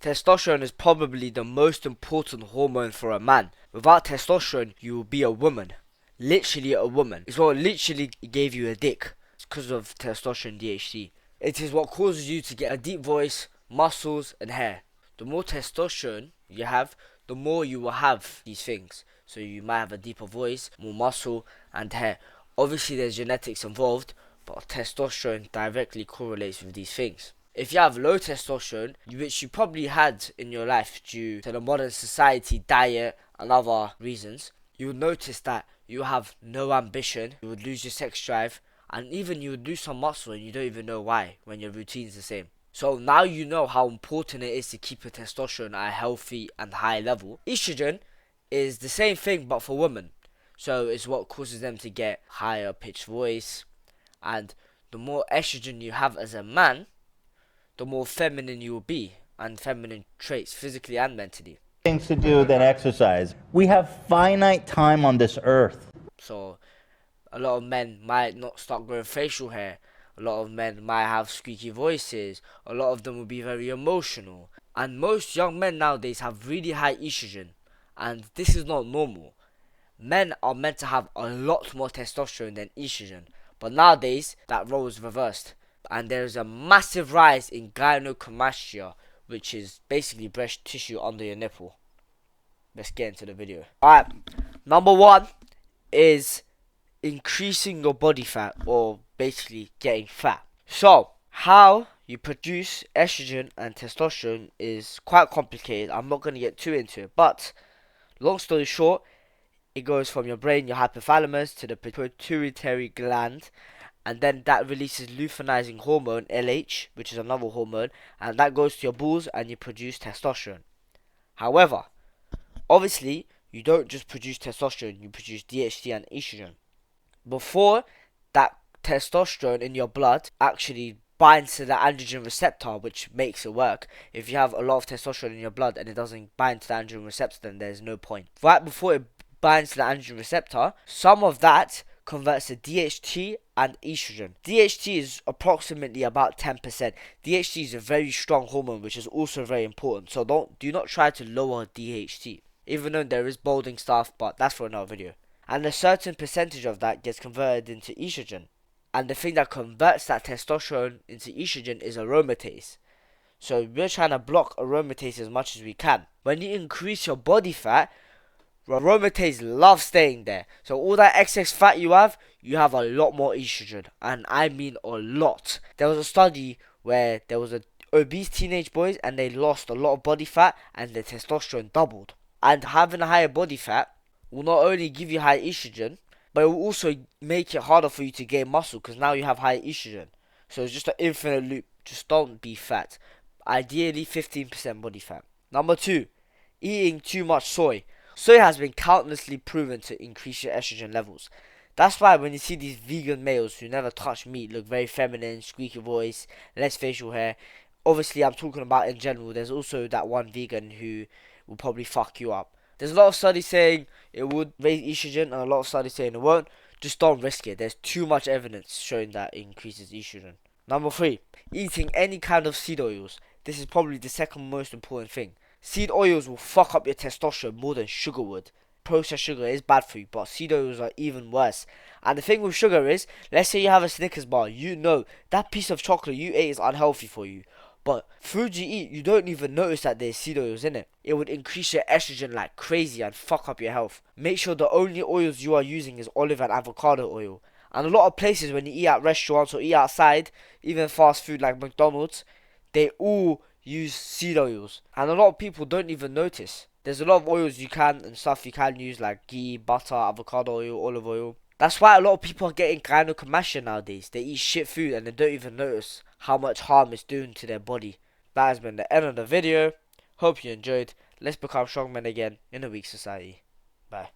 Testosterone is probably the most important hormone for a man. Without testosterone, you will be a woman. Literally a woman. It's what literally gave you a dick. It's because of testosterone DHT. It is what causes you to get a deep voice, muscles, and hair. The more testosterone you have, the more you will have these things. So you might have a deeper voice, more muscle, and hair. Obviously, there's genetics involved, but testosterone directly correlates with these things. If you have low testosterone, which you probably had in your life due to the modern society, diet, and other reasons, you would notice that you have no ambition, you would lose your sex drive, and even you would lose some muscle and you don't even know why when your routine's the same. So now you know how important it is to keep your testosterone at a healthy and high level. Estrogen is the same thing but for women. So it's what causes them to get higher pitched voice, and the more estrogen you have as a man, the more feminine you will be, and feminine traits physically and mentally. Things to do than exercise. We have finite time on this earth. So a lot of men might not start growing facial hair. A lot of men might have squeaky voices. A lot of them will be very emotional. And most young men nowadays have really high estrogen. And this is not normal. Men are meant to have a lot more testosterone than estrogen. But nowadays, that role is reversed. And there is a massive rise in gynecomastia, which is basically breast tissue under your nipple. Let's get into the video. Alright, number one is increasing your body fat, or basically getting fat. So, how you produce estrogen and testosterone is quite complicated. I'm not going to get too into it, but long story short, it goes from your brain, your hypothalamus, to the pituitary gland, and then that releases luteinizing hormone LH, which is another hormone, and that goes to your balls and you produce testosterone. However, obviously you don't just produce testosterone, you produce DHT and estrogen. Before that testosterone in your blood actually binds to the androgen receptor, which makes it work. If you have a lot of testosterone in your blood and it doesn't bind to the androgen receptor, then there's no point. Right before it binds to the androgen receptor, some of that converts to DHT and estrogen. DHT is approximately about 10%. DHT is a very strong hormone, which is also very important. So do not try to lower DHT, even though there is balding stuff, but that's for another video. And a certain percentage of that gets converted into estrogen. And the thing that converts that testosterone into estrogen is aromatase. So we're trying to block aromatase as much as we can. When you increase your body fat, aromatase loves staying there. So all that excess fat you have a lot more estrogen. And I mean a lot. There was a study where there was obese teenage boys and they lost a lot of body fat and their testosterone doubled. And having a higher body fat will not only give you high estrogen, but it will also make it harder for you to gain muscle because now you have high estrogen. So it's just an infinite loop. Just don't be fat. Ideally 15% body fat. Number two, eating too much soy. Soy has been countlessly proven to increase your estrogen levels. That's why when you see these vegan males who never touch meat look very feminine, squeaky voice, less facial hair. Obviously I'm talking about in general. There's also that one vegan who will probably fuck you up. There's a lot of studies saying it would raise estrogen and a lot of studies saying it won't. Just don't risk it. There's too much evidence showing that it increases estrogen. Number three, eating any kind of seed oils. This is probably the second most important thing. Seed oils will fuck up your testosterone more than sugar would. Processed sugar is bad for you, but seed oils are even worse. And the thing with sugar is, let's say you have a Snickers bar, you know that piece of chocolate you ate is unhealthy for you. But food you eat, you don't even notice that there's seed oils in it. It would increase your estrogen like crazy and fuck up your health. Make sure the only oils you are using is olive and avocado oil. And a lot of places when you eat at restaurants or eat outside, even fast food like McDonald's, they all use seed oils. And a lot of people don't even notice. There's a lot of oils you can and stuff you can use like ghee, butter, avocado oil, olive oil. That's why a lot of people are getting gynecomastia nowadays. They eat shit food and they don't even notice how much harm it's doing to their body. That has been the end of the video. Hope you enjoyed. Let's become strong men again in a weak society. Bye.